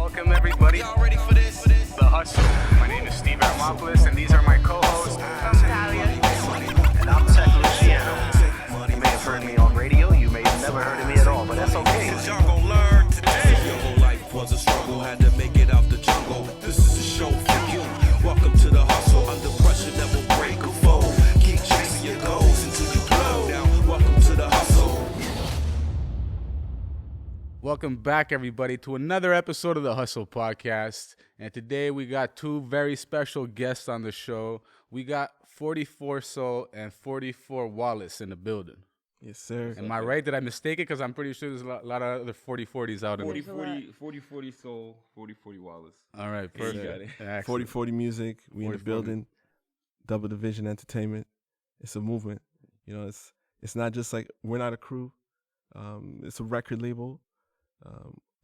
Welcome everybody. Y'all ready for this? The Hustle. My name is Steve Aramopoulos, and these are my co-hosts. I'm Talia. And I'm Tech Luciano. You may have heard me on radio, you may have never heard of me at all, but that's okay. Cause y'all gon' learn today. Your whole life was a struggle, had to make it out the jungle. This is a show for you. Welcome to the hustle, under pressure that will break a foe. Keep chasing your goals until you blow. Now, welcome to the hustle. Welcome back, everybody, to another episode of the Hustle Podcast. And today we got two very special guests on the show. We got 44 Soul and 44 Wallace in the building. Yes, sir. Am I right? Did I mistake it? Because I'm pretty sure there's a lot of other 40-40s out in 40 Soul, 40 Wallace. All right, Yeah, you perfect. got it. 40-40 music. We in the 40-40. building. Double Division Entertainment. It's a movement. You know, it's not just like we're not a crew. It's a record label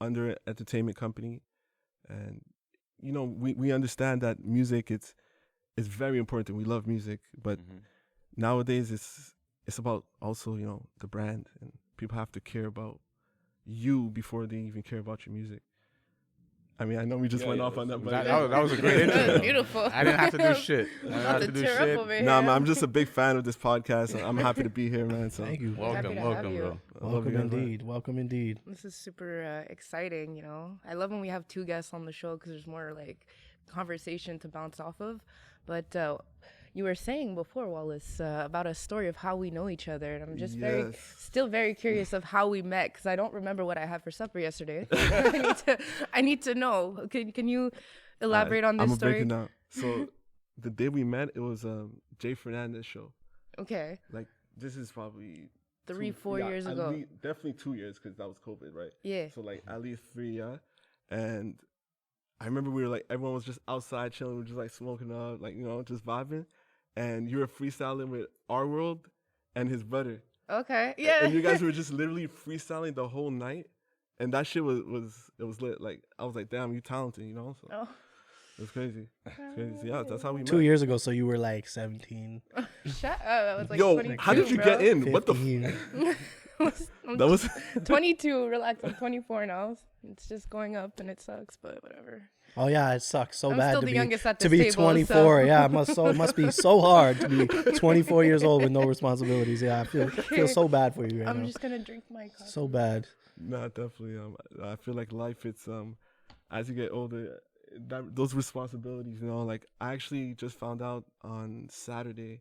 under an entertainment company, and you know we understand that music it's very important. We love music, but nowadays it's about also, you know, the brand, and people have to care about you before they even care about your music. I mean, I know we just went off on that, but That was a great intro. That was though. beautiful. I didn't have to do shit. I didn't have to do tear up shit. over here. nah, man, I'm just a big fan of this podcast. I'm happy to be here, man. So Thank you. Welcome, Happy to have welcome, you. bro. I love Welcome you guys, man. indeed. Welcome indeed. This is super exciting, you know. I love when we have two guests on the show because there's more like conversation to bounce off of. But you were saying before, Wallace, about a story of how we know each other, and I'm just still very curious of how we met because I don't remember what I had for supper yesterday. I need to know. Can you elaborate on this I'm story? breaking down. So the day we met, it was Jay Fernandez show. Okay, Like this is probably 4 years at ago. definitely 2 years because that was COVID, right? Yeah. So like at least 3, yeah. And I remember we were like, everyone was just outside chilling, we were just like smoking up, like, you know, just vibing. And you were freestyling with Our World and his brother. Okay, yeah. And you guys were just literally freestyling the whole night. And that shit was lit. Like I was like, damn, you talented, you know? So Oh. it was crazy. It's crazy. So, yeah, that's how we met. 2 years ago, so you were like 17. Shut up. I was like Yo, 22, how did you bro. get in? What the 15. I'm That was 22. Relax. I'm 24 now. It's just going up and it sucks, but whatever. Oh yeah, it sucks so I'm bad still to the be youngest at to this be table, 24. so- Yeah, it must be so hard to be 24 years old with no responsibilities. Yeah, I feel so bad for you right I'm now. just gonna drink my coffee. So bad. Nah, definitely. I feel like life, it's as you get older, those responsibilities, you know, like I actually just found out on Saturday,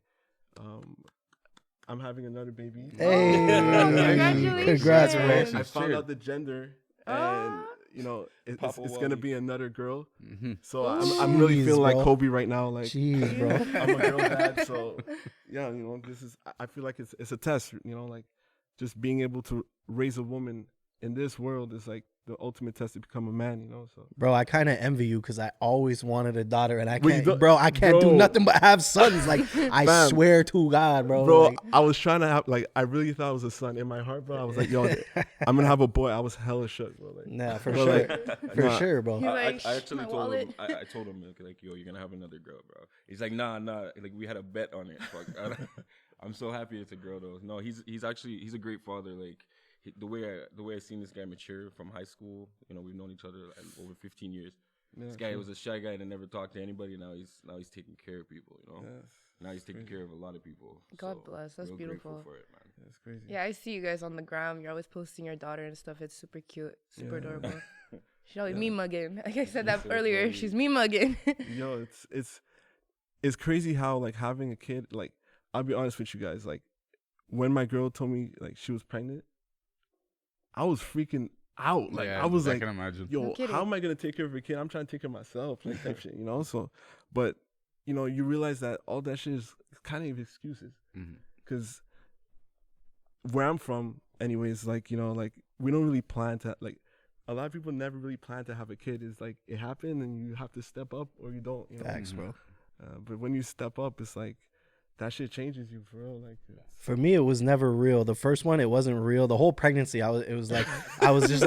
I'm having another baby. Hey, Congratulations. congrats, bro. I found out the gender, and you know, it's Papa gonna Wally. be another girl. Mm-hmm. So I'm really Jeez, feeling like bro. Kobe right now. Like Jeez, bro. I'm a girl dad, so yeah, you know, I feel like it's a test, you know, like just being able to raise a woman in this world is like the ultimate test to become a man, you know. So Bro, I kind of envy you because I always wanted a daughter, and I Wait, you can't, don't- bro. I can't do bro. nothing but have sons. Like I Fam. swear to God, bro. bro, like, I was trying to have, like, I really thought it was a son in my heart, bro. I was like, yo, I'm gonna have a boy. I was hella shook, bro. Like, nah, for bro, sure, like, for nah. sure, bro. He's like, I actually my told wallet. him. I told him like, yo, you're gonna have another girl, bro. He's like, nah. Like we had a bet on it. Fuck. I'm so happy it's a girl though. No, he's a great father. Like the way I seen this guy mature from high school. You know, we've known each other like, over 15 years. This guy was a shy guy that never talked to anybody. Now he's taking care of people. You know. Yes. Now he's taking care of a lot of people. God So, bless. That's real beautiful. grateful for it, man. That's crazy. Yeah, I see you guys on the gram. You're always posting your daughter and stuff. It's super cute, super Yeah. adorable. She's always me mugging. Like I said that so earlier. funny. She's me mugging. Yo, it's crazy how, like, having a kid, like, I'll be honest with you guys, like, when my girl told me, like, she was pregnant, I was freaking out. Like, Yeah, I was I like, can imagine. yo, No kidding. how am I gonna take care of a kid? I'm trying to take care of myself, like, type shit, you know. So, but you know, you realize that all that shit is kind of excuses, Mhm. because where I'm from, anyways, like, you know, like, we don't really plan to, like, a lot of people never really plan to have a kid. It's like it happened and you have to step up or you don't, you know. Facts, bro. But when you step up, it's like that shit changes you for real. Like, For me, it was never real. The first one, it wasn't real. The whole pregnancy, I was just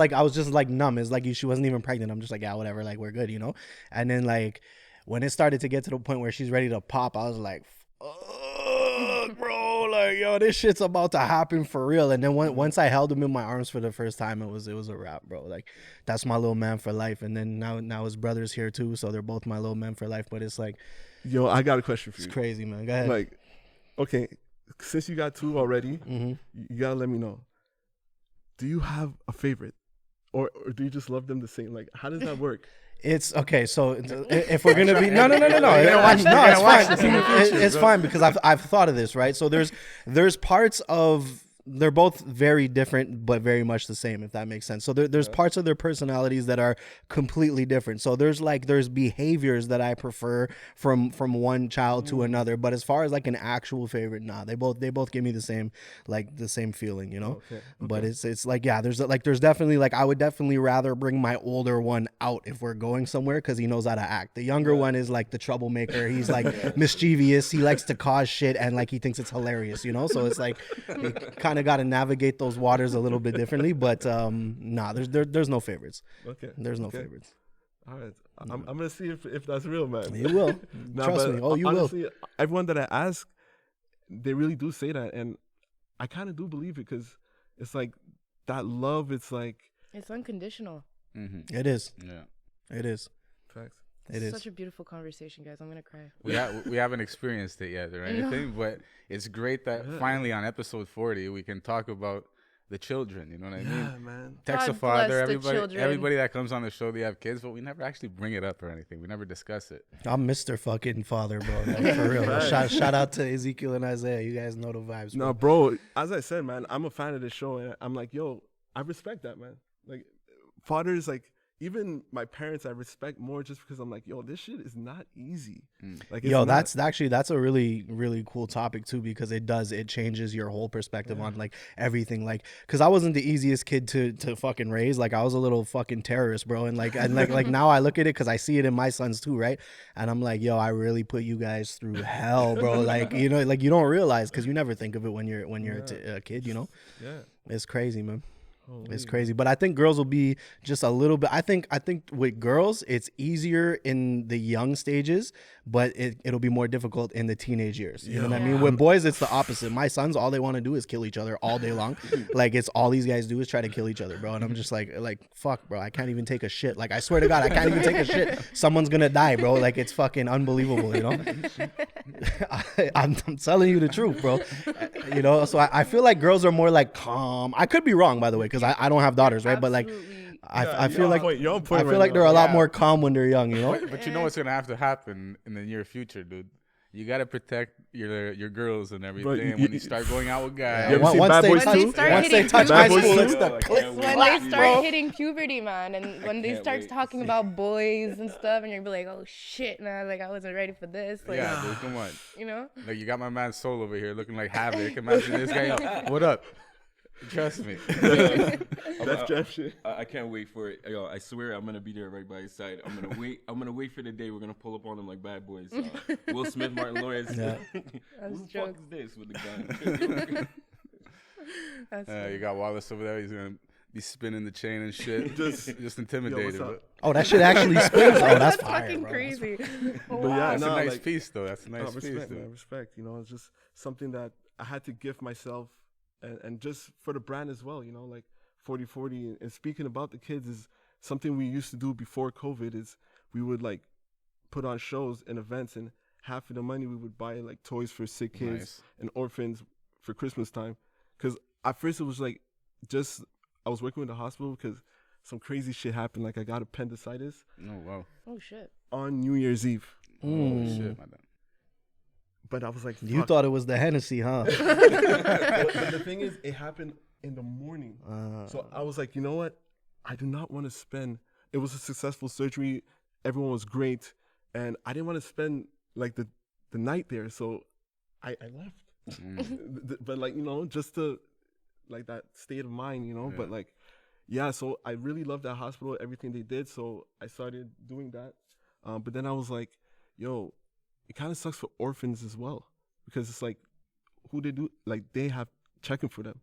like numb. It's like she wasn't even pregnant. I'm just like, yeah, whatever. Like, we're good, you know? And then like when it started to get to the point where she's ready to pop, I was like, fuck, bro. like, yo, this shit's about to happen for real. And then once I held him in my arms for the first time, it was a wrap, bro. Like, that's my little man for life. And then now his brother's here too, so they're both my little men for life. But it's like, Yo, I got a question for you. it's crazy, man. Go ahead. Like, okay, since you got 2 already, Mhm. you gotta let me know. Do you have a favorite, or do you just love them the same? Like, how does that work? It's okay. So if we're gonna be no, You're gonna watch it's this in the fine. future, It's bro. fine because I've thought of this, right? So there's parts of, they're both very different but very much the same, if that makes sense. So there's parts of their personalities that are completely different. So there's behaviors that I prefer from one child to another. But as far as like an actual favorite, nah, they both give me the same feeling, you know. Okay. But it's like, yeah, there's definitely, like, I would definitely rather bring my older one out if we're going somewhere because he knows how to act. The younger one is like the troublemaker. He's like mischievous. He likes to cause shit and like he thinks it's hilarious, you know. So it's like you kind of got to navigate those waters a little bit differently. But nah, there's no favorites. Okay. There's no favorites. All right. I'm gonna see if that's real, man. You will. Trust me. Oh, you honestly, everyone that I ask, they really do say that, and I kind of do believe it because it's like that love. It's like It's unconditional. will. It is. Yeah. It is. facts. It It's is. such a beautiful conversation, guys. I'm gonna cry. We haven't experienced it yet or anything, but it's great that finally on episode 40 we can talk about the children. You know what I mean? Yeah, man. Text a God father, bless the children. everybody that comes on the show, they have kids, but we never actually bring it up or anything. We never discuss it. I'm Mr. fucking Father, bro. Like, for real. Shout out to Ezekiel and Isaiah. You guys know the vibes. No, bro. As I said, man, I'm a fan of this show, and I'm like, yo, I respect that, man. Like, fathers, like, even my parents, I respect more just because I'm like, yo, this shit is not easy. Like, it's Yo, not. that's a really, really cool topic too, because it changes your whole perspective on like everything. Like, cause I wasn't the easiest kid to fucking raise. Like, I was a little fucking terrorist, bro. And like now I look at it, cause I see it in my sons too, right? And I'm like, yo, I really put you guys through hell, bro. Like, you know, like you don't realize, cause you never think of it when you're a kid, you know? Yeah. It's crazy, man. It's Holy crazy, but I think girls will be just a little bit. I think with girls, it's easier in the young stages, but it'll be more difficult in the teenage years. You know what I mean? With boys, it's the opposite. My sons, all they want to do is kill each other all day long. Like, it's all these guys do is try to kill each other, bro. And I'm just like fuck, bro. I can't even take a shit. Like, I swear to God, I can't even take a shit. Someone's gonna die, bro. Like, it's fucking unbelievable, you know. I'm telling you the truth, bro. You know, so I feel like girls are more like calm. I could be wrong, by the way, because I don't have daughters, right? But like, Absolutely. I feel like you're on point I feel right like now. they're a lot Yeah. more calm when they're young, you know. But you know what's gonna have to happen in the near future, dude. You gotta protect your girls and everything. you- when you start going out with guys, You ever seen Bad Boys When they 2? start once they hitting touch Bad high Boys school, 2? it's the Yo, I click. can't When wait. they start hitting puberty, man, and when they can't start wait. talking about boys and stuff, and you're gonna be like, oh shit, man, like I wasn't ready for this. Like, yeah, dude, come on. you know? Like, you got my man Soul over here looking like Havoc. Imagine this guy. Yo, what up? Trust me. That's Jeff shit. I can't wait for it. Yo, I swear I'm gonna be there right by his side. I'm gonna wait for the day we're gonna pull up on him like Bad Boys. Will Smith, Martin Lawrence. Yeah. Who the fuck jokes. is this with the gun? That's You got Wallace over there. He's gonna be spinning the chain and shit. Just- just intimidated. Yo, what's up? Oh, that shit actually spins. Oh, that's fire, fucking bro. crazy. But yeah, That's no, a nice like, piece, though. That's a nice piece, respect, dude. man, respect. You know, it's just something that I had to gift myself, and just for the brand as well. You know, like 40/40. And speaking about the kids is something we used to do before COVID. Is we would like put on shows and events, and half of the money we would buy like toys for sick kids Nice. and orphans for Christmas time. Because at first it was like just I was working with the hospital because some crazy shit happened. Like I got appendicitis Oh wow. Oh shit. on New Year's Eve. Holy shit, my man. But I was like, You fuck. thought it was the Hennessy, huh? But the thing is, it happened in the morning. So I was like, you know what? I do not want to spend. It was a successful surgery. Everyone was great. And I didn't want to spend like the night there. So I left. But like, you know, just to like that state of mind, you know. Yeah. But like, yeah, so I really loved that hospital, everything they did. So I started doing that. But then I was like, yo, it kind of sucks for orphans as well. Because it's like, who they do, like they have checking for them.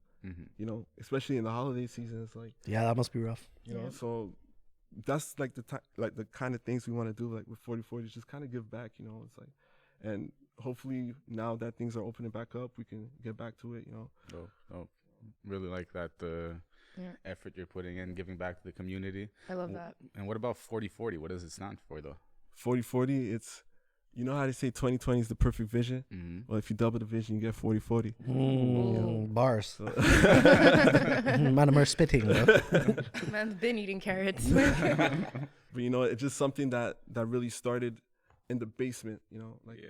You know, especially in the holiday season, it's like, Yeah, that must be rough. you know, so that's like the kind of things we want to do, like with 40/40, just kind of give back, you know. It's like, and hopefully now that things are opening back up, we can get back to it. Really like that effort you're putting in, giving back to the community. I love that. And what about 40/40? What does it stand for though? 40/40, it's, you know how they say 20/20 is the perfect vision? Mm-hmm. Well, if you double the vision, you get 40/40. Bars. Man, I'm spitting. Man's been eating carrots. But you know, it's just something that really started in the basement. You know, like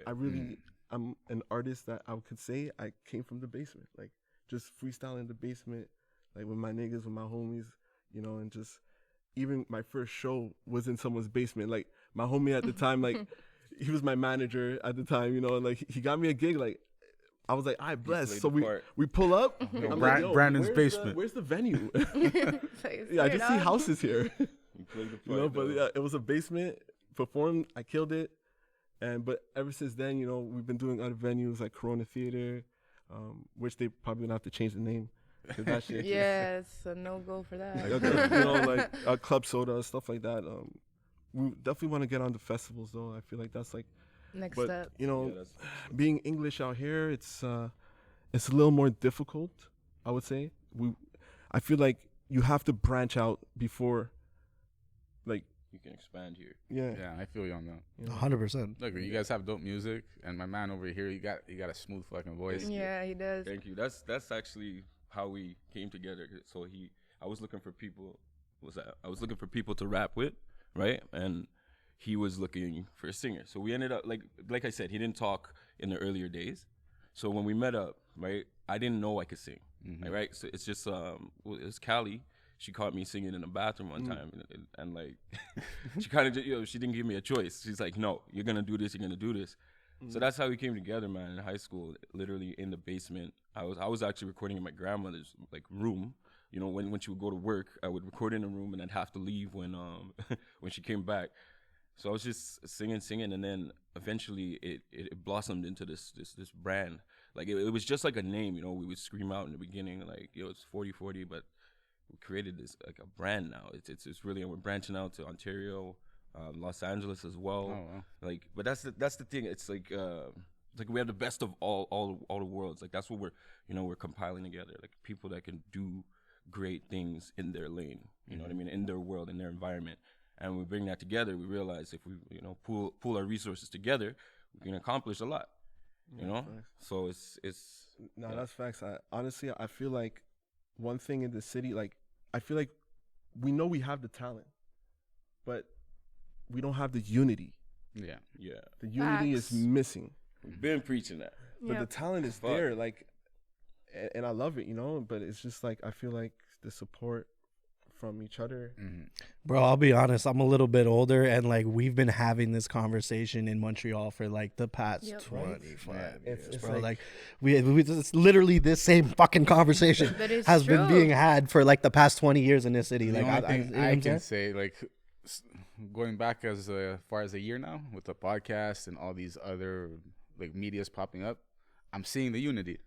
I'm an artist that I could say I came from the basement, like just freestyling in the basement, like with my niggas, with my homies, you know, and just even my first show was in someone's basement. Like my homie at the time, like he was my manager at the time, you know, and like he got me a gig. Like I was like, I bless. So we pull up. I'm like, yo, Brandon's basement. Where's the venue? Like, Yeah, I just see dog. houses here. Played the You know, part, but though. yeah, it was a basement. Performed, I killed it, but ever since then, you know, we've been doing other venues like Corona Theater, which they probably gonna have to change the name. 'Cause that shit, Yeah, it's a no go for that. you know, like Club Soda, stuff like that. We definitely want to get on the festivals though. I feel like that's like, Next but step. you know, Yeah, that's- being English out here, it's a little more difficult. I would say I feel like you have to branch out before, like, you can expand here. Yeah, I feel you on that. 100%. Look, you guys have dope music, and my man over here, you got a smooth fucking voice. Yeah, he does. Thank you. That's actually how we came together. So I was looking for people. I was looking for people to rap with, right? And he was looking for a singer. So we ended up like I said, he didn't talk in the earlier days. So when we met up, right, I didn't know I could sing, right? So it's just it was Callie. She caught me singing in the bathroom one time, and like, she kind of, she didn't give me a choice. She's like, no, you're gonna do this. You're gonna do this. So that's how we came together, man. In high school, literally in the basement. I was actually recording in my grandmother's like room. You know, when she would go to work, I would record in a room and I'd have to leave when when she came back. So I was just singing, and then eventually it blossomed into this brand. Like it was just like a name, you know. We would scream out in the beginning, like, it's 40/40, but we created this like a brand now. It's really, and we're branching out to Ontario, Los Angeles as well. Oh, wow. Like, but that's the thing. It's like we have the best of all the worlds. Like that's what we're compiling together. Like people that can do great things in their lane. You know what I mean? In their world, in their environment. And we bring that together. We realize if we pool our resources together, we can accomplish a lot. You know? So it's No, that's facts. Honestly, I feel like one thing in the city, like, I feel like we know we have the talent, but we don't have the unity. Yeah. The unity Facts. is missing, We've been preaching that. but Yeah. the talent is Fuck. there, like, and I love it, you know, but it's just like, I feel like the support from each other. Bro, I'll be honest, I'm a little bit older, and like we've been having this conversation in Montreal for like the past Yep. 25 It's- years, it's bro. like- Like it's literally this same fucking conversation But it's has been true. being had for like the past 20 years in this city. The Like only thing you know what I I'm can saying? say, like, going back as far as a year now with the podcast and all these other like medias popping up, I'm seeing the unity.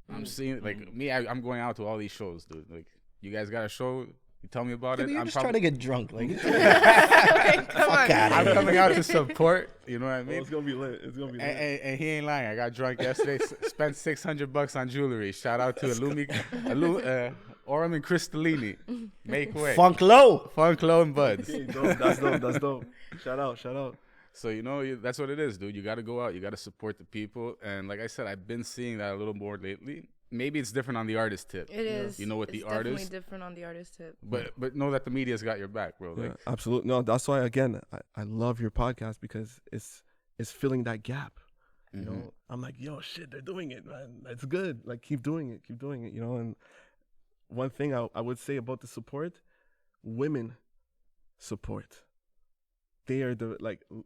I'm seeing like me. I'm going out to all these shows, dude. Like, you guys got a show? You tell me about it. You're I'm just trying to get drunk, like Come on. I'm coming out to support. You know what I Oh, mean? it's gonna be lit. It's gonna be lit. And he ain't lying. I got drunk yesterday. Spent $600 on jewelry. Shout out to Orem and Crystallini. Make way. funk low. Funklo and Buds. Okay, dope. That's dope. That's dope. Shout out. So, that's what it is, dude. You got to go out. You got to support the people. And like I said, I've been seeing that a little more lately. Maybe it's different on the artist tip. It is. You know, with it's the artist. definitely different on the artist tip. But know that the media's got your back, bro. Yeah, Like, absolutely. No, that's why, again, I love your podcast because it's filling that gap. You know, I'm like, yo, shit, they're doing it, man. It's good. Like, keep doing it, you know. And one thing I would say about the support, women support. They are the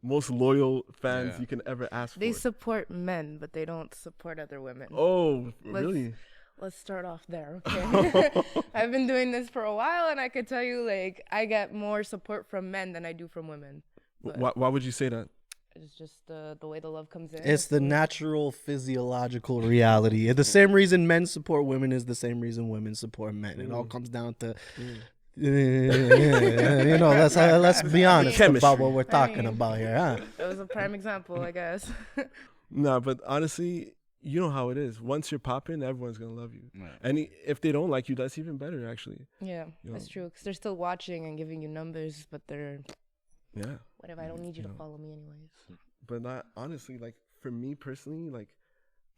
most loyal fans Yeah. you can ever ask They for. support men, but they don't support other women. Oh, Let's- really? Let's start off there, okay? I've been doing this for a while, and I could tell you, like, I get more support from men than I do from women. But Why would you say that? it's just the way the love comes in. It's the natural physiological reality. The same reason men support women is the same reason women support men. It all comes down to, you know, let's be honest about what we're talking mean- about here, huh? It was a prime example, I guess. Nah, but honestly, you know how it is. Once you're popping, everyone's gonna love you. Right. And if they don't like you, that's even better, actually. Yeah, You that's know. true. Because they're still watching and giving you numbers, but they're Yeah. whatever. I don't need you to know. follow me anyways. But not honestly, like for me personally, like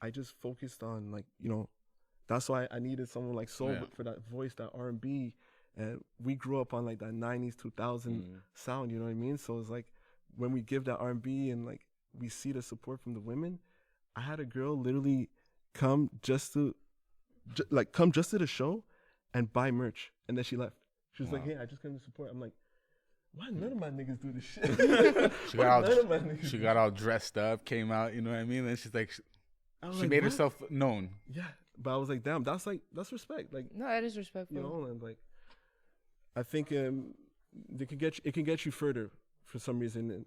I just focused on like, you know, that's why I needed someone like Soul Yeah. for that voice, that R&B. And we grew up on like that 90s, 2000 sound, you know what I mean? So it's like when we give that R&B and like we see the support from the women, I had a girl literally come just to the show and buy merch. And then she left. She was like, hey, I just came to support. I'm like, why none of my niggas do this shit? She got all dressed up, came out, you know what I mean? And she's like, I was she like, made what? herself known. Yeah, but I was like, damn, that's respect. Like, No, it is respectful. you know, and like, I think it can get you further for some reason.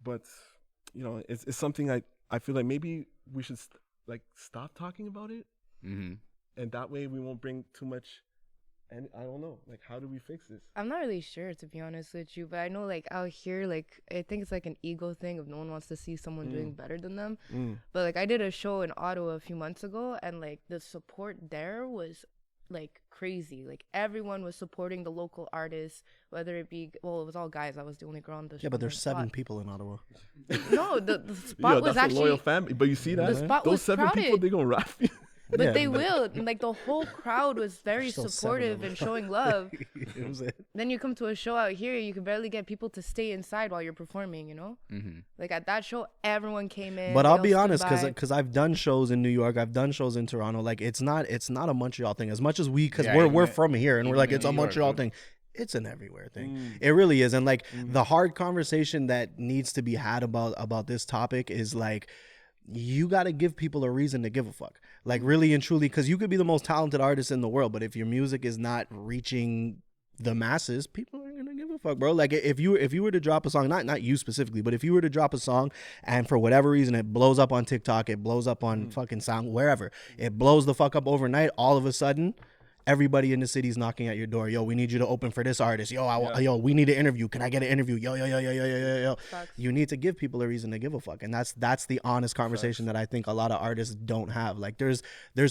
But you know, it's something I feel like maybe we should stop talking about it, and that way we won't bring too much. And I don't know, like, how do we fix this? I'm not really sure, to be honest with you, but I know, like, out here, like, I think it's like an ego thing if no one wants to see someone doing better than them. But like, I did a show in Ottawa a few months ago, and like the support there was like crazy. Like, everyone was supporting the local artists, whether it be, well, it was all guys. I was the only girl on the Yeah, but there's spot. 7 people in Ottawa. No, the spot was that's actually a loyal family. But you see that? the spot Those was 7 people, crowded. they gonna rap you. But Yeah, they but- will. And, like, the whole crowd was very Still 7 of supportive them. and showing love. It was it. Then you come to a show out here, you can barely get people to stay inside while you're performing, you know? Like, at that show, everyone came in. But they I'll all be stood honest, by. because I've done shows in New York, I've done shows in Toronto. Like, it's not a Montreal thing as much as because Yeah, we're even from here and we're even like in it's a New York, Montreal dude. thing. It's an everywhere thing. It really is. And like the hard conversation that needs to be had about this topic is like, you got to give people a reason to give a fuck. Like, really and truly, because you could be the most talented artist in the world, but if your music is not reaching the masses, people aren't gonna give a fuck, bro. Like, if you were to drop a song, not you specifically, but if you were to drop a song and for whatever reason it blows up on TikTok, it blows up on fucking Sound, wherever, it blows the fuck up overnight, all of a sudden everybody in the city's knocking at your door. Yo, we need you to open for this artist. Yo, we need an interview. Can I get an interview? Yo. Facts. You need to give people a reason to give a fuck, and that's the honest conversation that I think a lot of artists don't have. Like, there's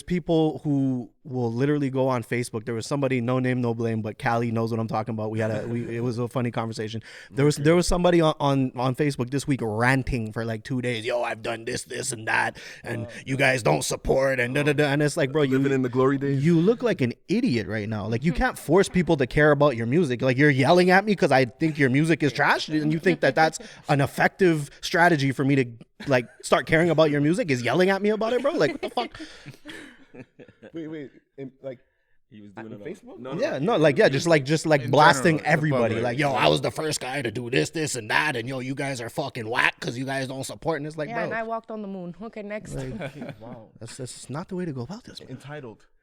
people who will literally go on Facebook. There was somebody, no name, no blame, but Callie knows what I'm talking about. It was a funny conversation. There was somebody on Facebook this week ranting for like 2 days. Yo, I've done this and that, and you guys don't support and and it's like, bro, Living in the glory days. you look like an idiot right now. Like, you can't force people to care about your music. Like, you're yelling at me because I think your music is trash, and you think that that's an effective strategy for me to like start caring about your music is yelling at me about it, bro. Like, what the fuck? Wait, like He was doing on it Facebook? No, Yeah, no, like, yeah, just like In blasting general, the everybody. public. Like, yo, I was the first guy to do this and that, and yo, you guys are fucking whack because you guys don't support. And it's like, Yeah, and I bro, walked on the moon. Okay, next. Wow. that's not the way to go about this, man.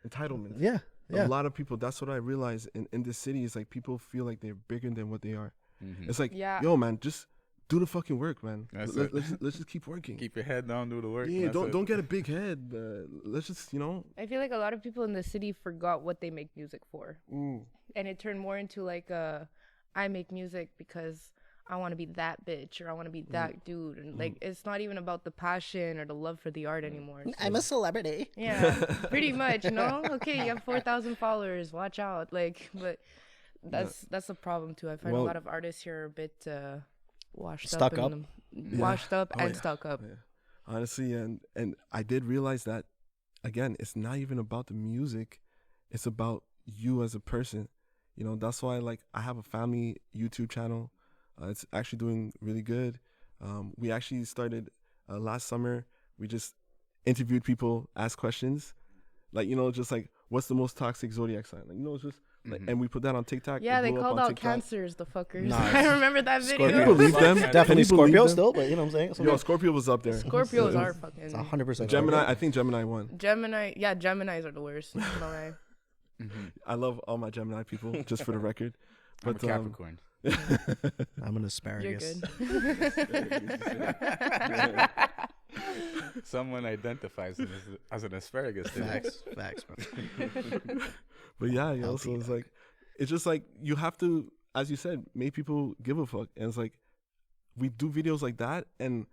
Entitlement. Yeah. A lot of people, that's what I realized in this city, is like people feel like they're bigger than what they are. It's like, Yeah. yo, man, just do the fucking work, man. That's it. Let's just keep working. Keep your head down, do the work. Yeah, That's it. don't get a big head. Let's just, you know. I feel like a lot of people in the city forgot what they make music for. And it turned more into like I make music because I want to be that bitch or I want to be that dude. And like, it's not even about the passion or the love for the art anymore. It's I'm a celebrity. yeah, pretty much, no? Okay, you have 4,000 followers. Watch out. Like, but that's a problem too. I find Well- a lot of artists here are a bit washed Stuck up. up? Washed up and yeah. stuck up. Yeah. Honestly, and I did realize that, again, it's not even about the music. It's about you as a person. You know, that's why, like, I have a family YouTube channel. It's actually doing really good. We actually started last summer. We just interviewed people, asked questions. Like, you know, just like, what's the most toxic zodiac sign? Like, you know, it's just, like, and we put that on TikTok. Yeah, It they blew up called on out TikTok. cancers, the fuckers. Nah, I remember that video. Can you believe them? Definitely Can you believe Scorpio them? still, but you know what I'm saying? Yo, Scorpio was up there. Scorpios are fucking. It's 100%. Gemini, I think Gemini won. Gemini, yeah, Geminis are the worst. No way. I love all my Gemini people, just for the record. I'm a But Capricorn. I'm an You're asparagus. good. Someone identifies as an asparagus. today. Facts, bro. But yeah, yo, so it's like, it's just like, you have to, as you said, make people give a fuck. And it's like, we do videos like that, and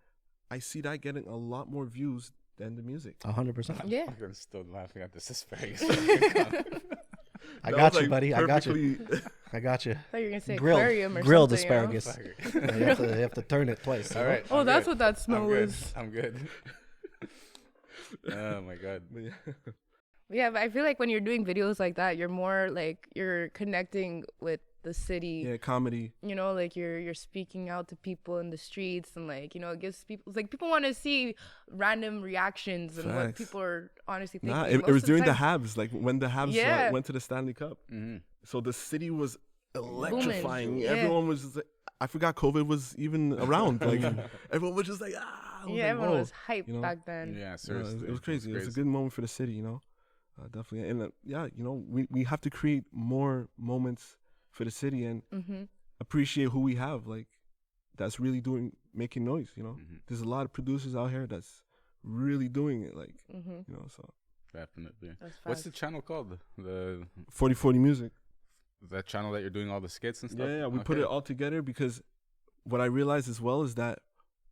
I see that getting a lot more views than the music. 100%. Yeah. I'm still laughing at this asparagus. I That got was, you, like, buddy. I got you. perfectly- I got you. I thought you were gonna say Grilled, aquarium or grilled something. You know? asparagus. Yeah, you have to turn it twice. All right. Oh, I'm that's good. what that smell I'm good. was. I'm good. Oh my god. But yeah. Yeah, but I feel like when you're doing videos like that, you're more like you're connecting with the city. Yeah, comedy. You know, like you're speaking out to people in the streets, and like, you know, it gives people, like, people want to see random reactions and what Facts. people are honestly thinking. Nah, it Most was of during the time- Habs, like when the Habs Yeah. went to the Stanley Cup. Mm-hmm. So the city was electrifying. Yeah. Everyone was just like, I forgot COVID was even around. Like everyone was just like, ah. I was Yeah, like, everyone whoa. was hyped you know? back then. Yeah, Yeah, seriously. it was crazy. It was a good moment for the city, you know. Definitely. And yeah, you know, we have to create more moments for the city and Mm-hmm. appreciate who we have. Like that's really making noise. You know, there's a lot of producers out here that's really doing it. Like Mm-hmm. you know, so Definitely. That's What's the facts. channel called? The 40/40 music. that channel that you're doing all the skits and Yeah, stuff? yeah. We put it all together because what I realized as well is that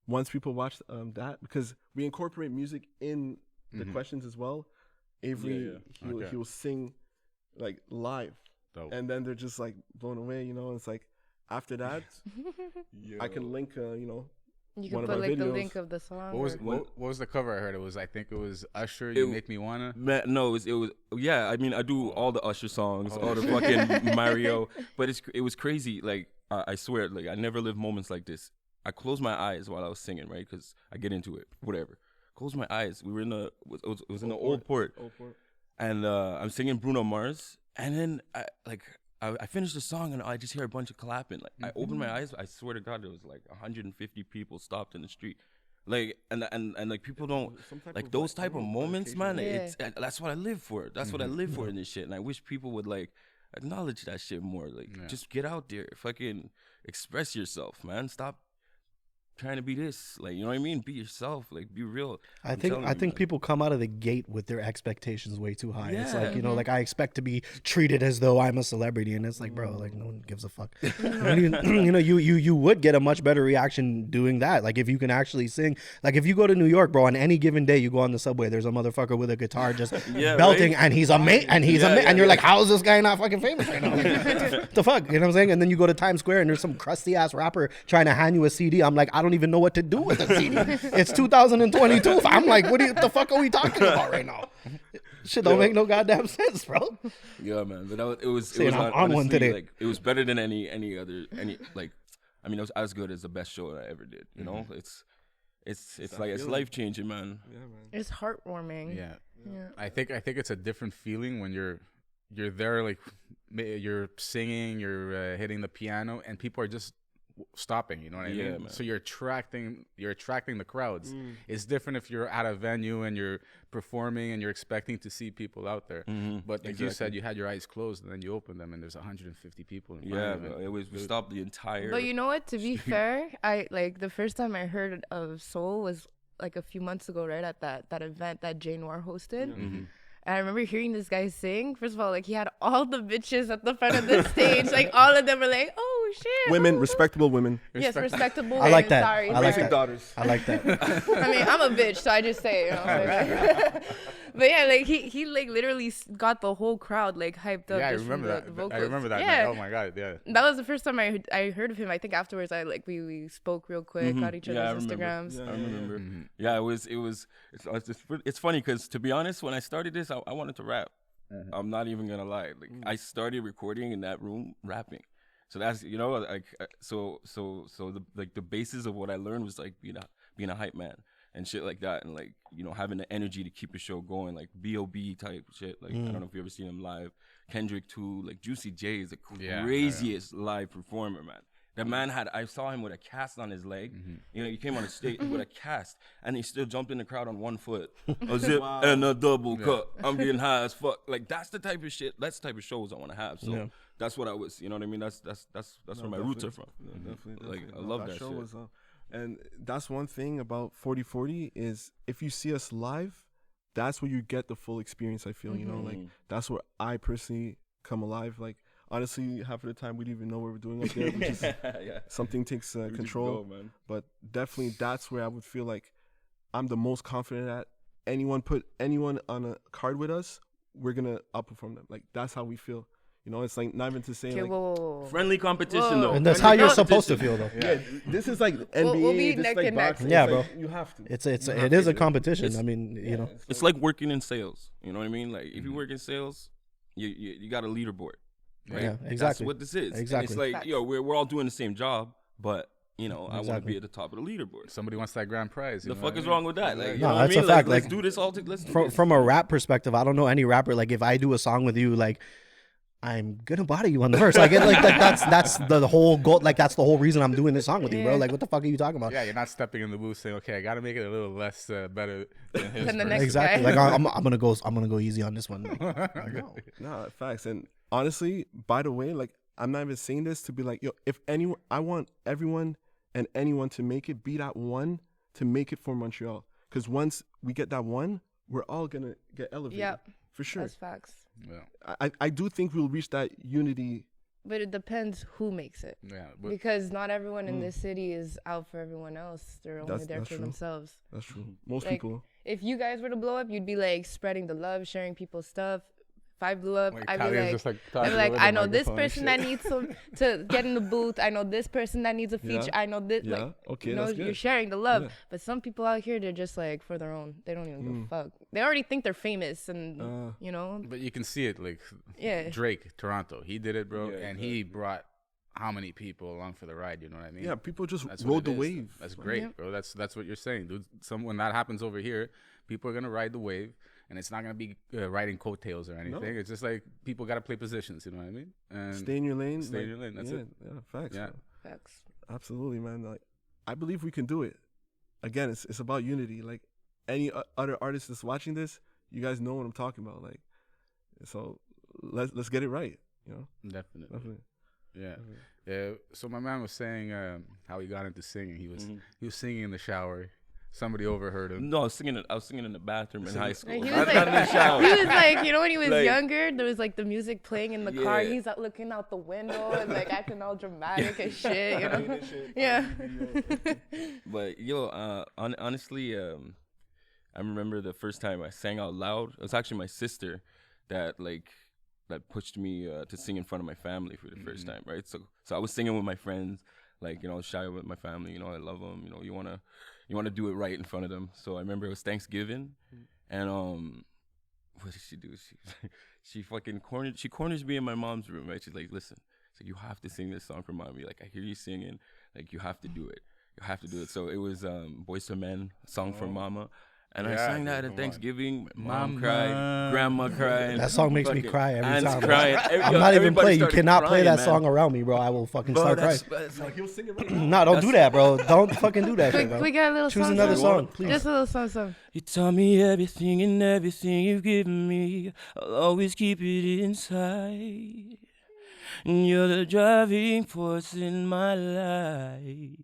once people watch that, because we incorporate music in the questions as well. Avery, Okay. he will sing like live, Dope. and then they're just like blown away. You know, it's like after that, I can link. You know, You one can of put our like the videos. link of the song. What was or- what was the cover I heard? It was, I think it was Usher, You It- Make Me Wanna. Man, no, it was yeah. I mean, I do all the Usher songs, all the fucking Mario, but it was crazy. Like I swear, like I never lived moments like this. I closed my eyes while I was singing, right? Because I get into it, whatever. Close my eyes. We were in it was in the old port, and I'm singing Bruno Mars, and then I finished the song and I just hear a bunch of clapping. Like I opened my eyes, I swear to God, there was like 150 people stopped in the street. Like and like people don't Some type like of, those type of moments, man. Yeah. It's that's what I live for. That's what I live for in this shit. And I wish people would like acknowledge that shit more. Like just get out there, fucking express yourself, man. Stop trying to be this. Like, you know what I mean? Be yourself. Like, be real. I I'm think telling I you, think man. people come out of the gate with their expectations way too high. It's like, Yeah. you know, like I expect to be treated as though I'm a celebrity, and it's like, bro, like no one gives a fuck. You know, you would get a much better reaction doing that. Like if you can actually sing. Like if you go to New York, bro, on any given day you go on the subway, there's a motherfucker with a guitar just Yeah, belting, right? and he's amazing, and he's amazing, and you're like, how is this guy not fucking famous right now? Like, the fuck, you know what I'm saying? And then you go to Times Square and there's some crusty ass rapper trying to hand you a CD. I'm like, I don't even know what to do with a CD. It's 2022. I'm like, what the fuck are we talking about right now? Shit don't make no goddamn sense, bro. Yeah, man. But it was Saying I'm on one honestly, today. Like, it was better than any other like. I mean, it was as good as the best show I ever did. You know, it's like it's life changing, man. Yeah, man. It's heartwarming. Yeah. Yeah. I think it's a different feeling when you're there, like you're singing, you're hitting the piano, and people are just stopping. You know what I Yeah, mean? man. So you're attracting the crowds. It's different if you're at a venue and you're performing and you're expecting to see people out there. But like you said, you had your eyes closed and then you open them and there's 150 people. In front Yeah, of you. bro. We stopped the entire. But you know what? To be fair, I like the first time I heard of Soul was like a few months ago, right at that event that Jay Noir hosted. And I remember hearing this guy sing. First of all, like he had all the bitches at the front of the stage. Like all of them were like, "Oh shit!" Women, oh. respectable women. Yes, respectable. I like women, that. Sorry, I like sorry. that. daughters. I like that. I mean, I'm a bitch, so I just say it. You know? But yeah, like he like literally got the whole crowd like hyped up. Yeah, I just from remember the that. I vocals. remember that. Yeah. Night. Oh my god, yeah. That was the first time I heard of him. I think afterwards we spoke real quick, got each Yeah, I other's remember. Instagrams. I remember. Yeah, it's funny because to be honest, when I started this, I wanted to rap. I'm not even gonna lie. Like I started recording in that room rapping. So that's like so the basis of what I learned was like being a hype man and shit like that, and like having the energy to keep the show going, like B.O.B. type shit. Like I don't know if you ever seen him live. Kendrick too. Like Juicy J is the craziest live performer, man. The man I saw him with a cast on his leg. He came on the stage with a cast, and he still jumped in the crowd on one foot. A zip and a double cut. I'm getting high as fuck. Like that's the type of shit. That's the type of shows I want to have. So that's what I was. You know what I mean? That's where my roots are from. Definitely. Like I love that show shit. was, and that's one thing about 40/40 is if you see us live, that's where you get the full experience. I feel like that's where I personally come alive. Like honestly, half of the time we don't even know what we're doing up there. We just, Yeah. something takes We just control. go, man. But definitely, that's where I would feel like I'm the most confident at. Anyone put anyone on a card with us, we're gonna outperform them. Like that's how we feel. You know, it's like not even to say Okay, like, whoa. Friendly competition, Whoa. though. And that's Friendly how you're supposed to competition. feel, though. yeah, this is like NBA. we'll be this is neck like and neck. boxing. Yeah, It's bro. like, you have to. It is a competition. I mean, you know. It's like working in sales. You know what I mean? Like if you work in sales, you got a leaderboard. Right? Yeah, That's exactly. what this is. And Exactly. it's like, Facts. we're all doing the same job, but I want to Exactly. be at the top of the leaderboard. Somebody wants that grand prize. The fuck is wrong with that? Like, you No, know what I that's a mean? fact. Let's Like, do this all. Let's do From this. from a rap perspective, I don't know any rapper. Like if I do a song with you, like I'm gonna body you on the verse. Like, that's the whole goal. Like that's the whole reason I'm doing this song with you, bro. Yeah. Like what the fuck are you talking about? Yeah, you're not stepping in the booth saying, "Okay, I got to make it a little less better than his." Than the verse." next Exactly. guy. Like I'm gonna go easy on this one. Like, no. Nah, facts. And honestly, by the way, like I'm not even saying this to be like, yo, if anyone, I want everyone and anyone to make it, be that one to make it for Montreal. Because once we get that one, we're all gonna get elevated. Yep. For sure. That's facts. Yeah, I do think we'll reach that unity. But it depends who makes it. yeah. But Because not everyone in this city is out for everyone else. They're only That's- there that's for true. themselves. That's true. Most Like, people. if you guys were to blow up, you'd be like spreading the love, sharing people's stuff. If I blew up, Like, I'd be Talia's like, just, like, I'd talking be like, over the I know this microphone and person shit. that needs to get in the booth. I know this person that needs a feature. Yeah. I know this. Yeah. Like, Okay, you know, that's you're good. sharing the love. Yeah. But some people out here, they're just like for their own. They don't even give a fuck. They already think they're famous, and you know, But you can see it, like Yeah. Drake, Toronto. He did it, bro, Yeah, and he brought how many people along for the ride? You know what I mean? Yeah, people just That's what rode it the is. wave. That's great, Yep. bro. That's what you're saying, dude. When that happens over here, people are gonna ride the wave, and it's not gonna be riding coattails or anything. It's just like people gotta play positions. You know what I mean? And Stay in your lane. Stay in your lane, that's yeah, it. Yeah, facts. Yeah. bro. facts. Absolutely, man. Like, I believe we can do it. Again, it's about unity. Like, any other artist that's watching this, you guys know what I'm talking about. Like, so let's get it right. You know, definitely. definitely. Yeah. Yeah. So my man was saying how he got into singing. He was singing in the shower. Somebody overheard him. No, I was singing in the bathroom in high school. Like, he Not was in the shower. like, he was like, you know, when he was Like- younger, there was like the music playing in the car. Yeah. He's out looking out the window and like acting all dramatic and shit. You know? Yeah. But honestly, I remember the first time I sang out loud. It was actually my sister that pushed me to sing in front of my family for the first time, right? So I was singing with my friends, like, you know, shy with my family. You know, I love them. You know, you wanna do it right in front of them. So I remember it was Thanksgiving, and what did she do? She fucking corners me in my mom's room, right? She's like, listen, it's like, you have to sing this song for mommy. Like, I hear you singing. Like, you have to do it. You have to do it. So it was Boyz II Men, Song for Mama. And I Yeah, sang that dude, at come Thanksgiving. Mom Mama. cried, grandma cried. That song makes me fucking cry every aunts time. crying. I'm not even Everybody playing. You started cannot play crying, that man. song around me, bro. I will fucking Bro, start that's, crying. that's like, He'll sing it right No, don't do that, bro. Don't fucking do that shit, Can bro. we get a little Choose song? another song? song, please. Just a little song. You taught me everything and everything you've given me. I'll always keep it inside. And you're the driving force in my life.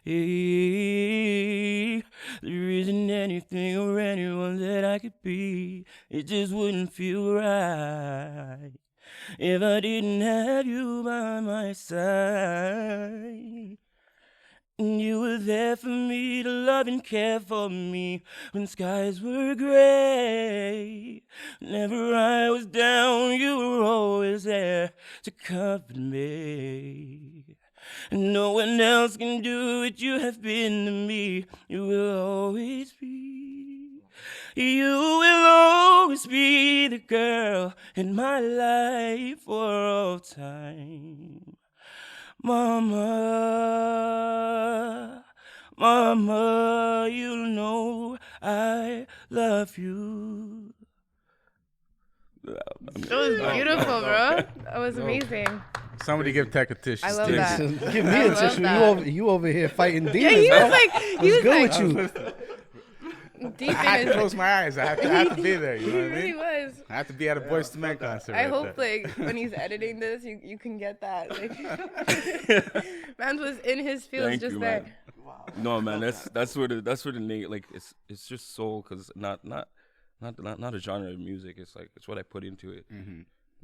Hey, there isn't anything or anyone that I could be. It just wouldn't feel right if I didn't have you by my side. And you were there for me to love and care for me when skies were gray. Whenever I was down, you were always there to comfort me. And no one else can do what you have been to me. You will always be. You will always be the girl in my life for all time. Mama, Mama, you know I love you. It was beautiful, bro. That was amazing. Somebody give Tech a tissue. I love Steve. that. Give me I a love tissue. that. You over here fighting demons, Yeah, he bro. was like, he What's was good like with you? deep I had in to his. close my eyes. I have to be there. You know He what I really mean? was. I have to be at a Boyz II Men concert. I right hope there. like when he's editing this, you can get that. Like, man was in his feels Thank just you, there. man. No, man, that's where the name, like, it's just soul, cause not a genre of music. It's like, it's what I put into it.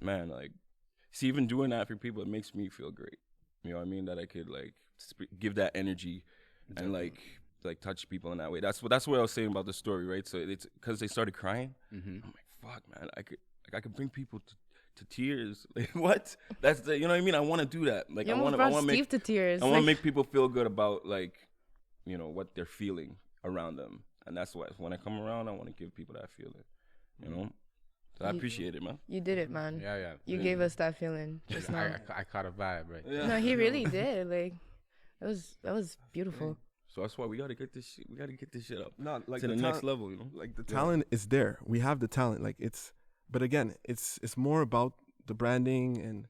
Man, like, see, even doing that for people, it makes me feel great. You know what I mean? That I could like give that energy and like touch people in that way. That's what I was saying about the story, right? So it's because they started crying. I'm like, fuck, man, I could bring people to tears. Like, what? That's the, you know what I mean? I want to do that. Like, You I almost want brought to Steve make to tears. I want to Like- make people feel good about like, you know, what they're feeling around them, and that's why when I come around, I want to give people that feeling. You know, so I appreciate it, man. You did it, man. Yeah. You gave us that feeling just now. I caught a vibe, right? Yeah. No, he really did. Like, that was beautiful. So that's why we gotta get this shit. We gotta get this shit up Not like to the next level. You know, Like the talent is there. We have the talent. Like but again, it's more about the branding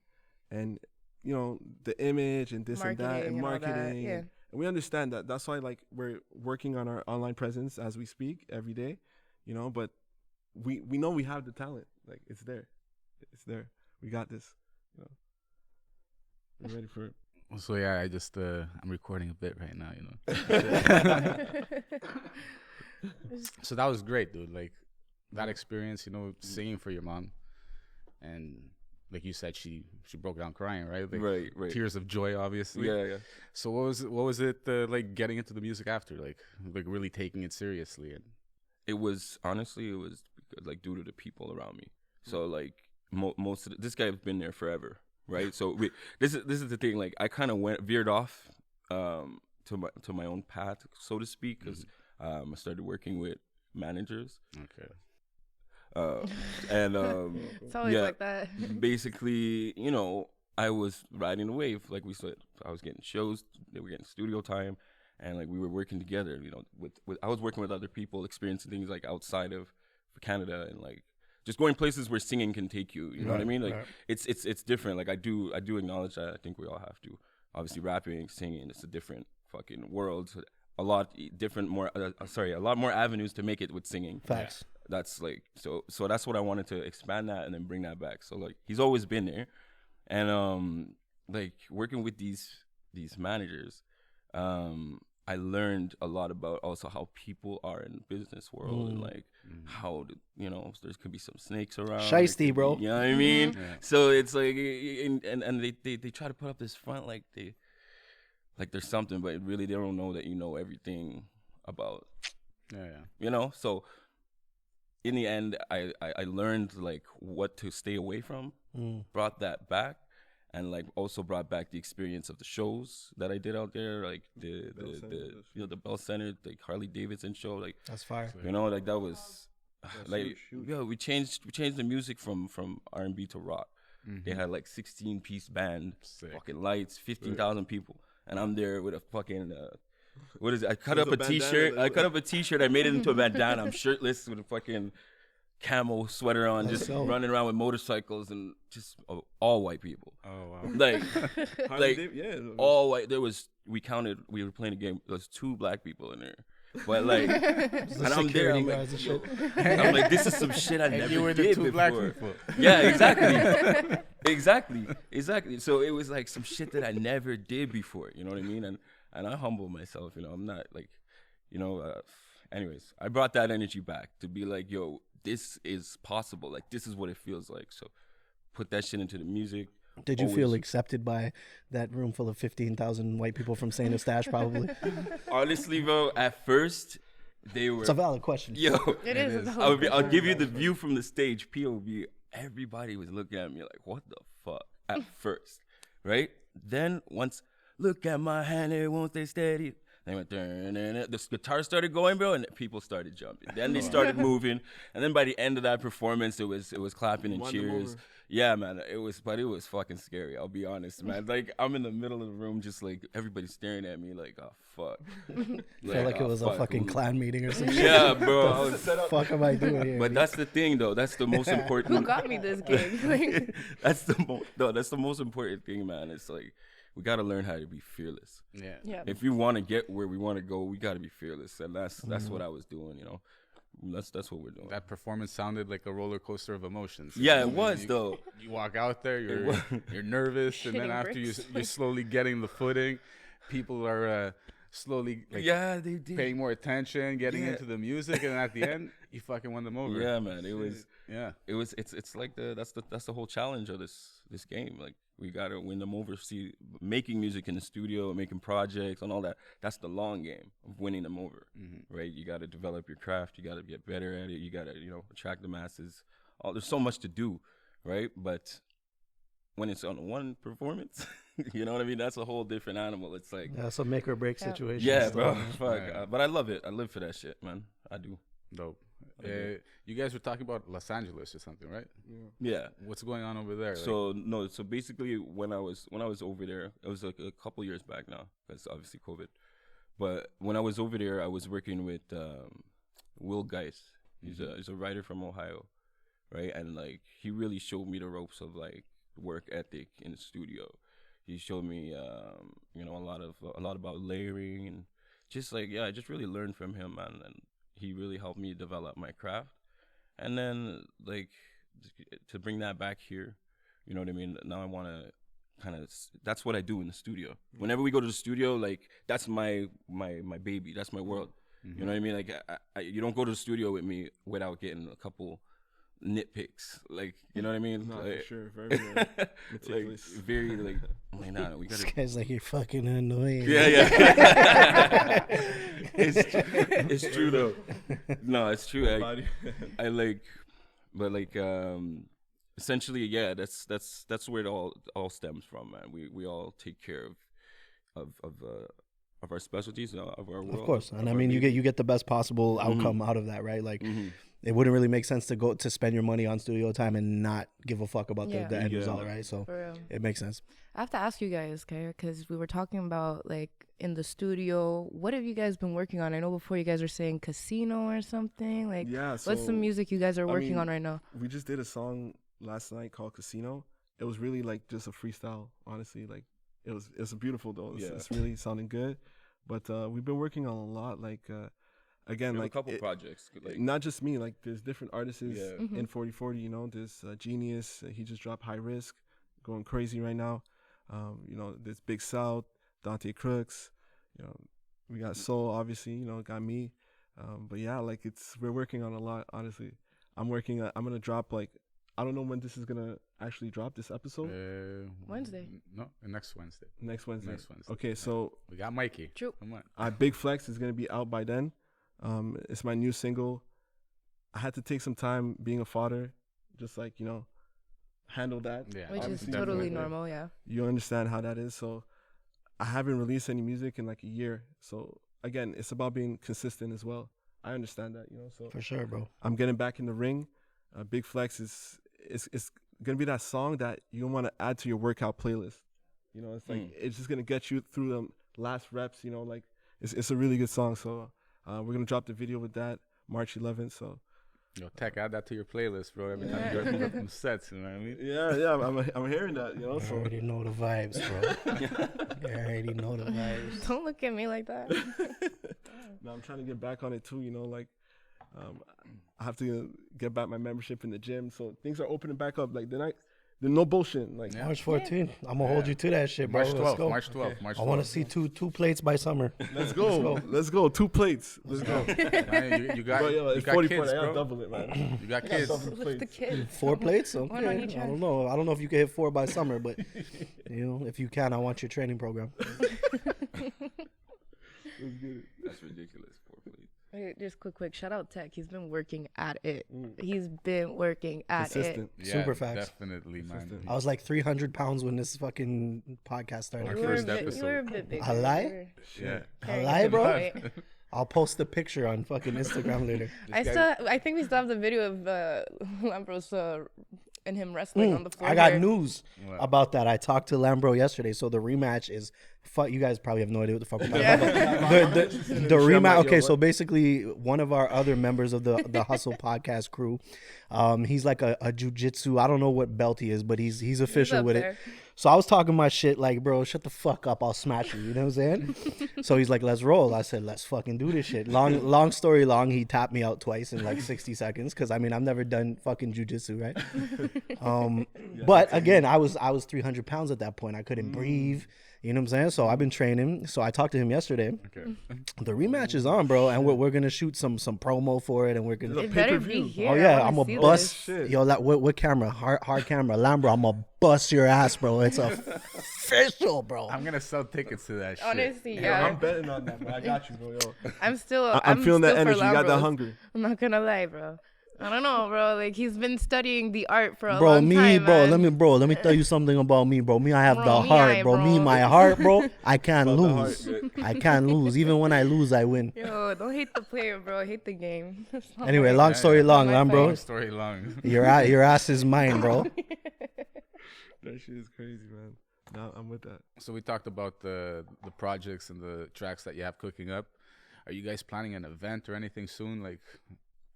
and you know the image and this and that and Marketing and all that, marketing. yeah. And we understand that. That's why like we're working on our online presence as we speak every day. You know, but we know we have the talent. Like it's there. It's there. We got this. You know. We're ready for it. So yeah, I just I'm recording a bit right now, you know. So that was great, dude. Like that experience, you know, singing for your mom, and like you said, she broke down crying, right? Like, right. tears of joy, obviously. Yeah. So what was it like getting into the music after, like really taking it seriously? And It was like due to the people around me. So like most of this guy's been there forever, right? So this is the thing. Like I kind of veered off to my own path, so to speak, because I started working with managers. okay. And It's always like that. basically, you know, I was riding the wave. Like we said, I was getting shows, they were getting studio time, and like we were working together. You know, with I was working with other people, experiencing things like outside of Canada, and like just going places where singing can take you. You know what I mean? Like it's different. Like I do acknowledge that. I think we all have to. Obviously, rapping, singing, it's a different fucking world. A lot more avenues to make it with singing. Facts. That's like so that's what I wanted to expand that and then bring that back. So like he's always been there, and like working with these managers, I learned a lot about also how people are in the business world and like how you know there could be some snakes around. Shiesty, bro. You know what I mean? So it's like and they try to put up this front like there's something, but really they don't know that you know everything about. Yeah. You know, so in the end, I learned like what to stay away from, brought that back, and like also brought back the experience of the shows that I did out there, like the Bell Center, the Harley Davidson show, like That's fire. you know, like that was like we changed the music from R&B to rock. They had like 16-piece band, fucking lights, 15,000 people, and I'm there with a fucking. What is it? I cut up a t-shirt. I made it into a bandana. I'm shirtless with a fucking camo sweater on, just running around with motorcycles and just all white people. Oh wow. Like all white. We were playing a game. There was 2 black people in there. But like, and I'm there. I'm like, this is some shit I never You were the did 2 before. black people. Yeah, exactly. So it was like some shit that I never did before. You know what I mean? And I humble myself. You know, I'm not like, you know. Anyways, I brought that energy back to be like, yo, this is possible. Like, this is what it feels like. So, put that shit into the music. Did you feel accepted by that room full of 15,000 white people from St. Eustache, probably? Honestly, bro, at first, they were. It's a valid question. Yo, It is. I'll give you the view from the stage, POV. Everybody was looking at me like, what the fuck? At first, right? Then once, look at my hand, it won't stay steady. They went, the guitar started going, bro, and people started jumping. Then they started moving, and then by the end of that performance, it was clapping and cheers. Yeah, man, it was fucking scary. I'll be honest, man. Like I'm in the middle of the room, just like everybody's staring at me, like, oh fuck. I feel like it was a fucking clan meeting or something. Yeah, bro. What the fuck am I doing here? But that's the thing, though. That's the most important. Who got me this gig? Like, that's the most important thing, man. It's like we gotta learn how to be fearless. yeah. If you want to get where we want to go, we gotta be fearless, and that's what I was doing. You know, that's what we're doing. That performance sounded like a roller coaster of emotions. Yeah, it was though. You walk out there, you're nervous, and then Shitting after bricks. you're slowly getting the footing, people are slowly like, Yeah, they did. paying more attention, getting into the music, and at the end, you fucking won them over. Yeah, man. It was. Yeah. It's like that's the whole challenge of this this game. Like, we gotta win them over. See, making music in the studio, making projects and all that, that's the long game of winning them over, right? You gotta develop your craft, you gotta get better at it, you gotta, attract the masses. There's so much to do, right? But when it's on one performance, you know what I mean? That's a whole different animal. It's like, That's a make or break situation. yeah, still, bro. man. Fuck. But I love it. I live for that shit, man. I do. Dope. You guys were talking about Los Angeles or something, right? Yeah. What's going on over there? So no. So basically, when I was over there, it was like a couple years back now, because obviously COVID. But when I was over there, I was working with Will Geis. He's a writer from Ohio, right? And like, he really showed me the ropes of like work ethic in the studio. He showed me, a lot about layering, and just like, I just really learned from him, man. And he really helped me develop my craft. And then like, to bring that back here, you know what I mean? Now I want to kind of, that's what I do in the studio. Whenever we go to the studio, like, that's my baby. That's my world. You know what I mean? Like, you don't go to the studio with me without getting a couple nitpicks, like, you know what I mean? No, like, for sure, very meticulous. like, very like, I'm like, nah, we gotta. This guy's like, you're fucking annoying. Yeah. It's true though. No, it's true. I like, but like, essentially, yeah, that's where it all stems from, man. We all take care of our specialties, of our world. Of course, and I mean, you get the best possible outcome out of that, right? Like, it wouldn't really make sense to spend your money on studio time and not give a fuck about the end result, right? So it makes sense. I have to ask you guys, okay, because we were talking about like in the studio. What have you guys been working on? I know before you guys were saying casino or something. Like, what's the music you guys are working on right now? We just did a song last night called Casino. It was really like just a freestyle, honestly. Like, it's beautiful though. It's really sounding good. But we've been working on a lot, like again, like a couple projects, like, not just me. Like, there's different artists in 4040. You know, there's Genius. He just dropped High Risk, going crazy right now. There's Big South, Dante Crooks. You know, we got Soul, obviously. You know, got me. But yeah, like, we're working on a lot. Honestly, I'm gonna drop, like, I don't know when this is gonna actually drop, this episode. Wednesday. No, next Wednesday. Next Wednesday. Next Wednesday. Okay, so we got Mikey. True. Come on. Big Flex is gonna be out by then. It's my new single. I had to take some time being a father, just like, handle that. Yeah, which is obviously, totally normal. Yeah. You understand how that is. So I haven't released any music in like a year. So again, it's about being consistent as well. I understand that, So For sure, bro. I'm getting back in the ring. Big Flex is gonna be that song that you want to add to your workout playlist. It's like it's just gonna get you through the last reps. Like, it's a really good song. So we're gonna drop the video with that March 11th. So Yo, Tech, add that to your playlist, bro. Every time you go from sets, you know what I mean? yeah, I'm hearing that. You So already know the vibes, bro. You already know the vibes. Don't look at me like that. No, I'm trying to get back on it too. Like, I have to get back my membership in the gym. So things are opening back up. Like, there's no bullshit. Like, March 14th. I'm gonna hold you to that shit, bro. March 12th. Let's go. March 12th. March 12th. I want to see two plates by summer. Let's go. Let's go. 2 plates. Let's go. Man, you got, Bro, you it's got 44. kids, I gotta bro. double it, man. You got kids. What's the kid? 4 plates? Okay. One on each I end. don't know. I don't know if you can hit 4 by summer, but if you can, I want your training program. that's ridiculous. 4 plates. Wait, just quick. Shout out Tech. He's been working at it. He's been working at Consistent. it. Yeah, Super facts. Definitely, man. I was like 300 pounds when this fucking podcast started. Our You were, first a bit, you episode. were a bit bigger. I lie? Yeah. Carrying lie, some bro? weight. I'll post the picture on fucking Instagram later. I think we still have the video of Lambros and him wrestling on the floor. I got here. news about that. I talked to Lambro yesterday, so the rematch is you guys probably have no idea what the fuck we're talking about. The rematch. Okay, so basically, one of our other members of the Hustle podcast crew, he's like a jiu-jitsu. I don't know what belt he is, but he's official up with there. it. So I was talking my shit like, bro, shut the fuck up. I'll smash you. You know what I'm saying? So he's like, let's roll. I said, let's fucking do this shit. Long story long, he tapped me out twice in like 60 seconds. Cause I mean, I've never done fucking jujitsu, right? But again, I was 300 pounds at that point. I couldn't breathe. You know what I'm saying? So I've been training. So I talked to him yesterday. Okay. The rematch is on, bro, and we're gonna shoot some promo for it, and we're gonna. It better be here. Oh yeah, I I'm wanna a see bust. this. Yo, what camera? Hard camera, Lambro. I'm gonna bust your ass, bro. It's official, bro. I'm gonna sell tickets to that shit. Honestly, Yo, yeah. I'm betting on that, man. I got you, bro. Yo. I'm still. I'm feeling that still for energy. You got that Lambros. hunger. I'm not gonna lie, bro. I don't know, bro. Like he's been studying the art for a Bro, long time, bro, man. let me tell you something about me, bro. Me, I have Bro, the me, heart, bro. Me, bro. my heart, bro. I can't About the lose. heart, I can't lose. Even when I lose, I win. Yo, don't hate the player, bro. Hate the game. It's not Anyway, right. long story long, Not my Lambro. fight. Story long. Your ass is mine, bro. That shit is crazy, man. No, I'm with that. So we talked about the projects and the tracks that you have cooking up. Are you guys planning an event or anything soon? Like,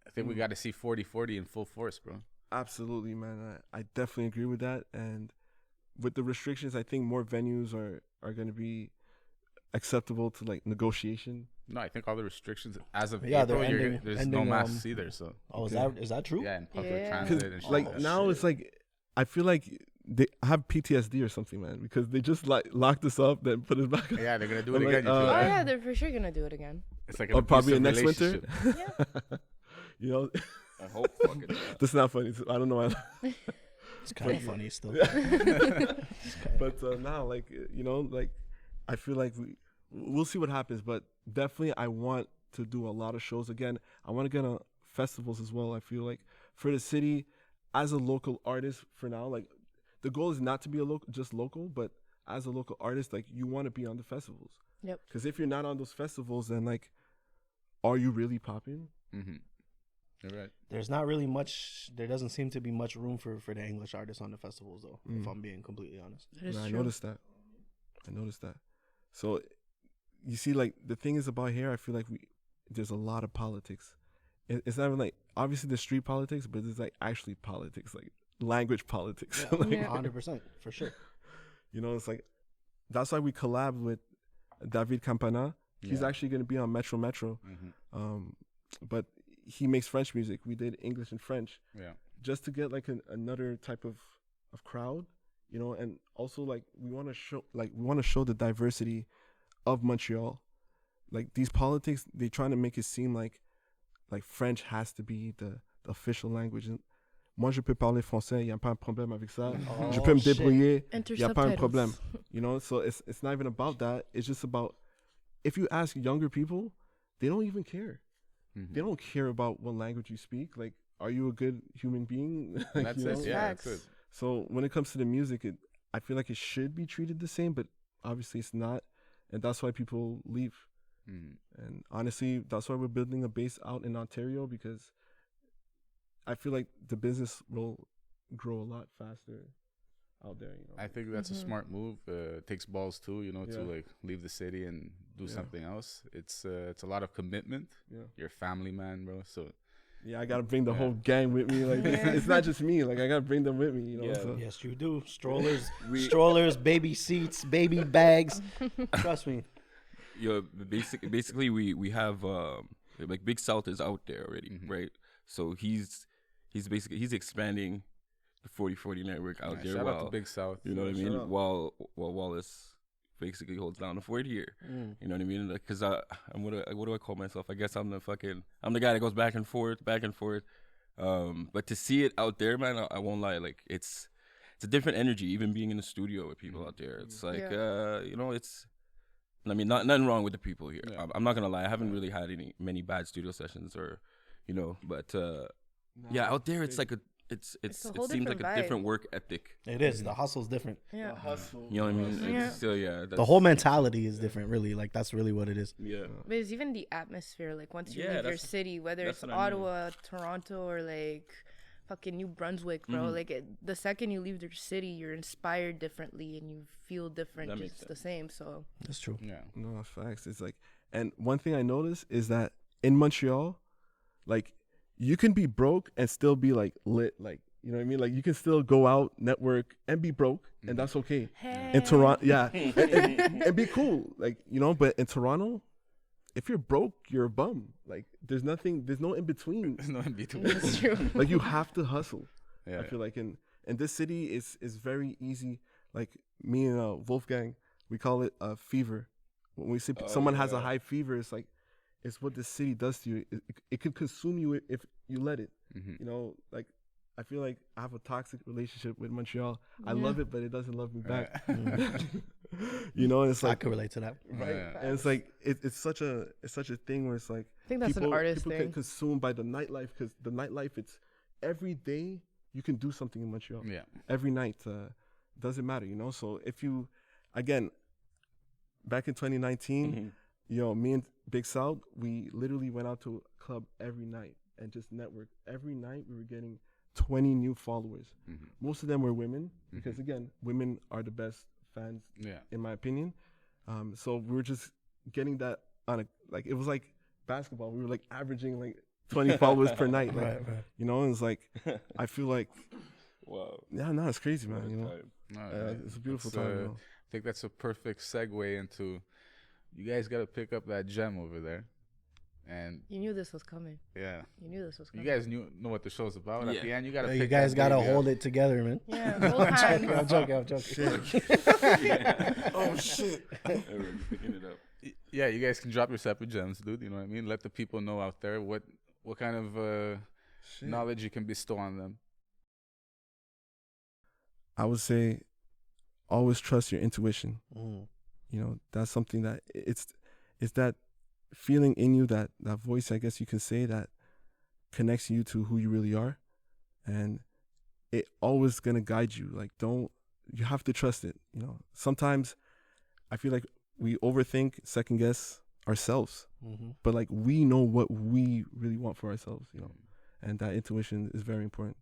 I think we got to see 40/40 in full force, bro. Absolutely, man. I definitely agree with that. And with the restrictions, I think more venues are going to be acceptable to like negotiation. No, I think all the restrictions as of Yeah, April, they're there's ending, no masks either. So Oh, is that true? yeah, in public Yeah. transit and shit. Like now it's like I feel like they have PTSD or something, man, because they just like locked us up, then put us back. Yeah, they're gonna do I'm it like, again. You feel Oh that? yeah, they're for sure gonna do it again. It's like Or an probably abusive next winter. relationship. You know, I hope fucking not. that's not funny. I don't know why. It's kind of funny still. But now, like you know, like I feel like we'll see what happens. But definitely, I want to do a lot of shows again. I want to get on festivals as well. I feel like for the city, as a local artist, for now, like the goal is not to be just local, but as a local artist, like you want to be on the festivals. Yep. Because if you're not on those festivals, then like, are you really popping? Mm-hmm. You're right. There's not really much. There doesn't seem to be much room for the English artists on the festivals, though. If I'm being completely honest. That is I true. noticed that. So, you see, like the thing is about here, I feel like there's a lot of politics. It's not even like obviously the street politics, but it's like actually politics, like language politics. Like, Yeah. 100% for sure. you know, it's like that's why we collabed with Dave Campana. He's Yeah. actually going to be on Metro. Mm-hmm. But he makes French music. We did English and French. Yeah. Just to get like another type of crowd, you know, and also like we want to show the diversity of Montreal. Like these politics, they trying to make it seem like French has to be the official language. And moi je peux parler français, y a pas un problème avec ça. Je peux me shit. débrouiller, Enter y a pas un subtitles. problème. You know, so it's not even about that. It's just about if you ask younger people, they don't even care. Mm-hmm. They don't care about what language you speak. Like, are you a good human being? Like, That's you it. know? Yeah, that's it. So when it comes to the music, I feel like it should be treated the same, but obviously it's not, and that's why people leave. Mm-hmm. And honestly, that's why we're building a base out in Ontario, because I feel like the business will grow a lot faster out there. You know, I think that's a smart move. It takes balls too, you know, to Yeah. like leave the city and do Yeah. something else. It's a lot of commitment. Yeah. You're a family man, bro. So yeah, I gotta bring the Yeah. whole gang with me. Like it's not just me. Like I gotta bring them with me. You know. Yeah. So. Yes, you do. Strollers, baby seats, baby bags. Trust me. Yo, basically we have like Big South is out there already, right? So he's expanding the 40/40 network out yeah, there. shout out While to Big South. you know what I Shout mean. out. While Wallace basically holds down the fort here. You know what I mean? Because I'm what do I call myself? I guess I'm the guy that goes back and forth. But to see it out there, man, I won't lie. Like it's a different energy. Even being in the studio with people out there, it's like you know, it's. I mean, nothing wrong with the people here. Yeah. I'm not gonna lie. I haven't really had many bad studio sessions, or you know, but yeah, out there it's like it whole seems like different a different vibe. work ethic. It is. The hustle's different. Yeah. Hustle. You know what I mean? Yeah. It's still The whole mentality is different, really. Like, that's really what it is. Yeah. But it's even the atmosphere, like once you Yeah, leave your that's- city, whether that's it's what I mean. Ottawa, Toronto, or like fucking New Brunswick, bro. Like the second you leave your city, you're inspired differently and you feel different, That makes just the same. So That's true. Yeah. No, facts. It's like, and one thing I noticed is that in Montreal, like, you can be broke and still be like lit, like, you know what I mean? Like, you can still go out, network, and be broke, and that's okay. In Toronto, yeah, and be cool, like, you know. But in Toronto, if you're broke, you're a bum. Like, there's no in between. There's no in between. that's true. Like, you have to hustle. Yeah. I feel like in this city is very easy. Like me and Wolfgang, we call it a fever. When we say someone has a high fever, it's like it's what the city does to you. It could consume you if you let it. You know, like I feel like I have a toxic relationship with Montreal. I love it, but it doesn't love me back. You know, and it's I like could relate to that. right, and it's like it's such a thing where it's like I think that's an artist people thing. get consumed by the nightlife because the nightlife, it's every day you can do something in Montreal. Yeah. Every night, doesn't matter, you know. So if you, again, back in 2019, you know, me and Big South, we literally went out to a club every night and just networked. Every night we were getting 20 new followers. Most of them were women because again, women are the best fans, in my opinion. So we were just getting that on a, like, it was like basketball. We were like averaging like 20 followers per night. Like, Right. you know, and it's like, I feel like, Wow. yeah, no, it's crazy, man. You know, No, it's a beautiful that's, time. You know? I think that's a perfect segue into you guys got to pick up that gem over there. And You knew this was coming. yeah, You knew this was you coming. guys know what the show's about. At Yeah. the end, you got to You pick guys that gotta baby up. hold it together, man. Yeah, hold hands. I'm joking. Oh, shit. Everyone's picking it up. Yeah, you guys can drop your separate gems, dude. You know what I mean? Let the people know out there what kind of knowledge you can bestow on them. I would say always trust your intuition. Mm. You know, that's something that it's that feeling in you, that voice, I guess you can say, that connects you to who you really are. And it always gonna guide you. Like, you have to trust it. You know, sometimes I feel like we overthink, second guess ourselves, but like we know what we really want for ourselves, you know, and that intuition is very important.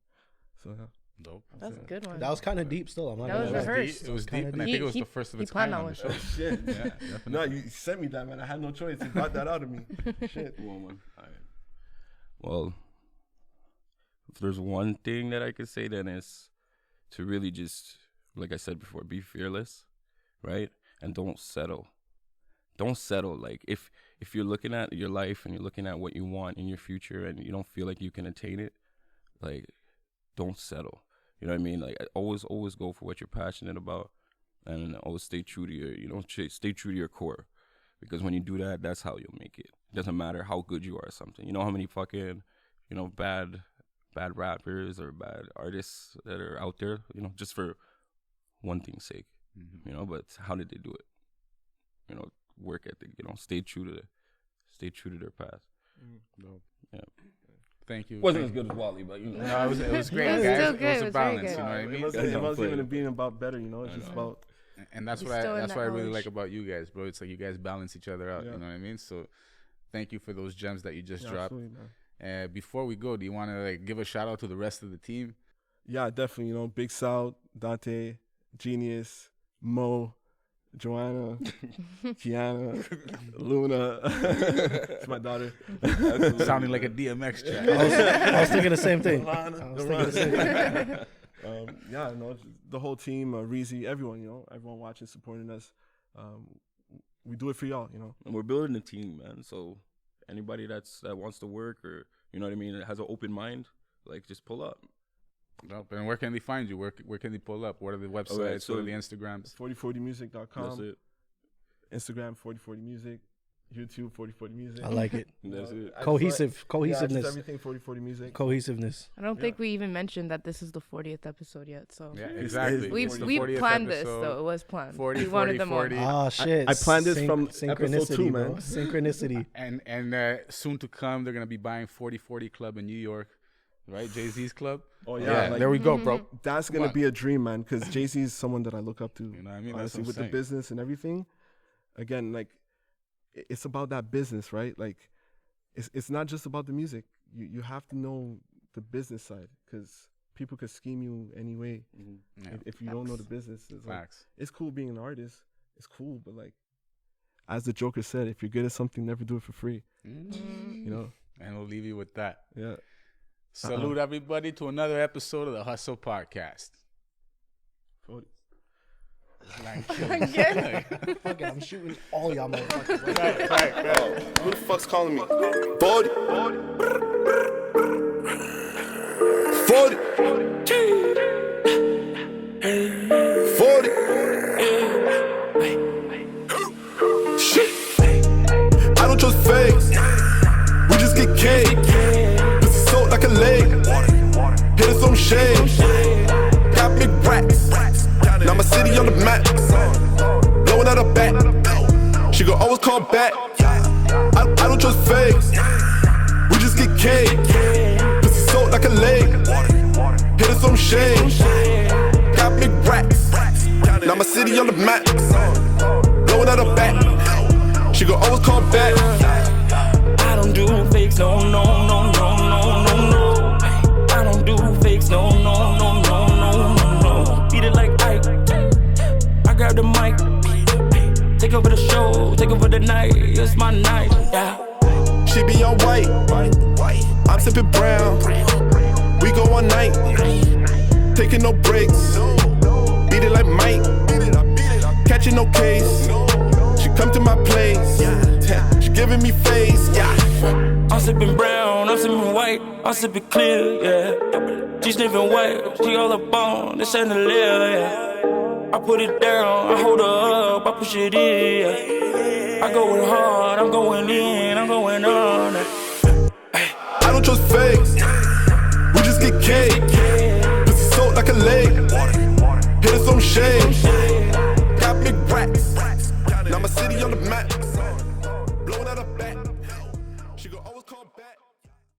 So yeah. Dope. That's a good one. That was kind of deep still. I'm not That gonna was lie. rehearsed. It was deep, kinda and I deep. think it was He- the first of he its kind planned on the that show. Shit. Yeah, definitely. No, you sent me that, man. I had no choice. You got that out of me. Shit. Come on, man. All right. Well, if there's one thing that I could say, then it's to really just, like I said before, be fearless, right? And don't settle. Don't settle. Like, if you're looking at your life and you're looking at what you want in your future and you don't feel like you can attain it, like, don't settle. You know what I mean? Like, always go for what you're passionate about, and always stay true to stay true to your core. Because when you do that, that's how you'll make it. It doesn't matter how good you are at something. You know how many fucking, bad rappers or bad artists that are out there, just for one thing's sake, but how did they do it? Work ethic, stay true to their path. Dope. Yeah. Thank you. Wasn't as good as Wally, but No, it was great, It was guys. still It good. was It a was very balance, good. you know what I It mean? wasn't even being about better, It's just about. And that's He's what still in that's that what I really knowledge. like about you guys, bro. It's like you guys balance each other out. Yeah. You know what I mean? So, thank you for those gems that you just Yeah, dropped. absolutely, man. Before we go, do you want to give a shout out to the rest of the team? Yeah, definitely. Big South, Dante, Genius, Mo, Joanna, Kiana, Luna. It's my daughter. Sounding like a DMX track. I was thinking the same thing. Yeah, the whole team, Reezy, everyone, everyone watching, supporting us. We do it for y'all, And we're building a team, man. So anybody that wants to work, or has an open mind, like, just pull up. Dope. And where can they find you? Where can they pull up? What are the websites? Alright, so what are the Instagrams? 4040music.com. That's it. Instagram 4040music, YouTube 4040music. I like it. That's it. Cohesiveness. Everything 4040music. Cohesiveness. I don't think we even mentioned that this is the 40th episode yet. So Yeah, exactly. we It's the we 40th planned this episode. though. It was planned. 40, we wanted 40, them 40. on. Oh shit! I planned this from synchronicity, episode 2, bro. man. Synchronicity. And soon to come, they're gonna be buying 4040 Club in New York, right? Jay-Z's club. Oh yeah, like, there we go, bro. that's gonna be a dream, man. Because Jay-Z is someone that I look up to. You know what I mean? That's Honestly, what I'm with the saying. business and everything. Again, like, it's about that business, right? Like, it's not just about the music. You have to know the business side, because people could scheme you anyway. Yeah. If you don't know the business. It's like, Facts. it's cool being an artist. It's cool, but like, as the Joker said, if you're good at something, never do it for free. You know? And we'll leave you with that. Yeah. Salute everybody to another episode of the Hustle Podcast. Again? Fuck it, I'm shooting all y'all motherfuckers. Right. Who the fuck's calling me? 40. 40. 40. back. I don't trust fakes. We just get cake. Pussy soaked like a lake. Hit us some shade. Got big racks. Now my city on the map. Blowing out her back. She gon' always call back. I don't do fakes, no, no, no, no, no, no, no. I don't do fakes, no, no, no, no, no, no, no. Beat it like Ike. I grab the mic. Take over the show, take over the night. It's my night, yeah. She be on white. I'm sipping brown. We go all night. Taking no breaks. Beat it like Mike. Catching no case. She come to my place. She giving me face. I'm sipping brown, I'm sipping white, I'm sipping clear, yeah. She sniffing white, she all up on the chandelier, yeah. I put it down, I hold her up, I push it in, yeah. I going hard, I'm going in, I'm going on. I don't trust fakes. We just get cake. Pussy soaked like a lake. Hit us some shade. Got big racks. Now my city on the map. Blowing out her back. She gon' always call back.